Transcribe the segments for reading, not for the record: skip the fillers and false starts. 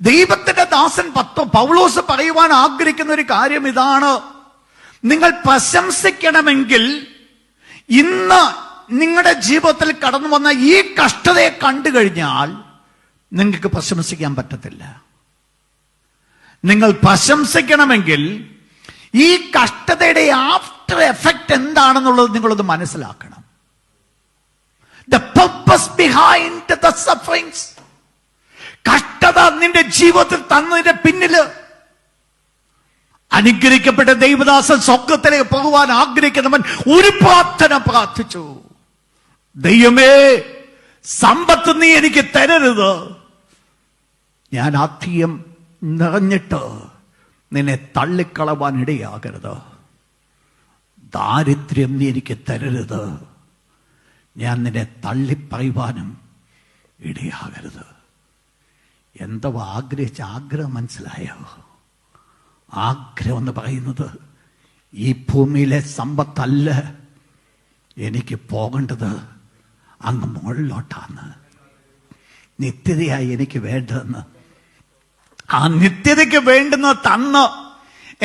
ദൈവത്തിന്റെ ദാസൻ പൗലോസ് പറയുവാൻ ആഗ്രഹിക്കുന്ന ഒരു കാര്യം ഇതാണ്: നിങ്ങൾ പ്രശംസിക്കണമെങ്കിൽ ഇന്ന് നിങ്ങളുടെ ജീവിതത്തിൽ കടന്നു വന്ന ഈ കഷ്ടതയെ കണ്ടു കഴിഞ്ഞാൽ നിങ്ങൾക്ക് പ്രശംസിക്കാൻ പറ്റത്തില്ല. നിങ്ങൾ പ്രശംസിക്കണമെങ്കിൽ ഈ കഷ്ടതയുടെ ആഫ്റ്റർ എഫക്റ്റ് എന്താണെന്നുള്ളത് നിങ്ങളത് മനസ്സിലാക്കണം. The purpose behind the sufferings. കഷ്ടത നിന്റെ ജീവിതത്തിൽ തന്നതിന്റെ പിന്നില് അനുഗ്രഹിക്കപ്പെട്ട ദൈവദാസൻ സ്വർഗ്ഗത്തിലേക്ക് പോകുവാൻ ആഗ്രഹിക്കുന്നവൻ ഒരു പ്രാർത്ഥന പ്രാർത്ഥിച്ചു: ദൈവമേ, സമ്പത്ത് നീ എനിക്ക് തരരുത്. ഞാൻ അധികം നിറഞ്ഞിട്ട് നിന്നെ തള്ളിക്കളവാൻ ഇടയാകരുത്. ദാരിദ്ര്യം നീ എനിക്ക് തരരുത്. ഞാൻ നിന്നെ തള്ളിപ്പറയുവാനും ഇടയാകരുത്. എന്തോ ആഗ്രഹിച്ച ആഗ്രഹം മനസ്സിലായോ? ആഗ്രഹം എന്ന് പറയുന്നത് ഈ ഭൂമിയിലെ സമ്പത്തല്ല എനിക്ക് പോകേണ്ടത്, അങ്ങ് മുകളിലോട്ടാണ്. നിത്യതയായി എനിക്ക് വേണ്ടതെന്ന്, ആ നിത്യതയ്ക്ക് വേണ്ടുന്ന തന്ന്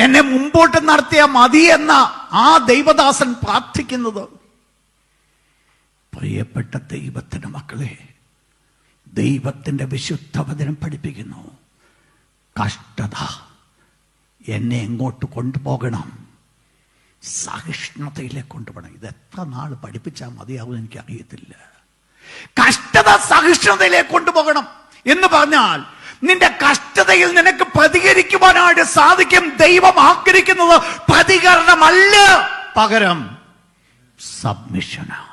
എന്നെ മുമ്പോട്ട് നടത്തിയ മതി എന്ന ആ ദൈവദാസൻ പ്രാർത്ഥിക്കുന്നത്. പ്രിയപ്പെട്ട ദൈവത്തിന്റെ മക്കളെ, ദൈവത്തിന്റെ വിശുദ്ധ വചനം പഠിപ്പിക്കുന്നു, കഷ്ടത എന്നെ എങ്ങോട്ട് കൊണ്ടുപോകണം? സഹിഷ്ണുതയിലേക്ക് കൊണ്ടുപോകണം. ഇത് എത്ര നാൾ പഠിപ്പിച്ചാൽ മതിയാവും എനിക്കറിയത്തില്ല. കഷ്ടത സഹിഷ്ണുതയിലേക്ക് കൊണ്ടുപോകണം എന്ന് പറഞ്ഞാൽ നിന്റെ കഷ്ടതയിൽ നിനക്ക് പ്രതികരിക്കുവാനായിട്ട് സാധിക്കും. ദൈവം ആഗ്രഹിക്കുന്നത് പ്രതികരണമല്ല, പകരം സബ്മിഷനാണ്.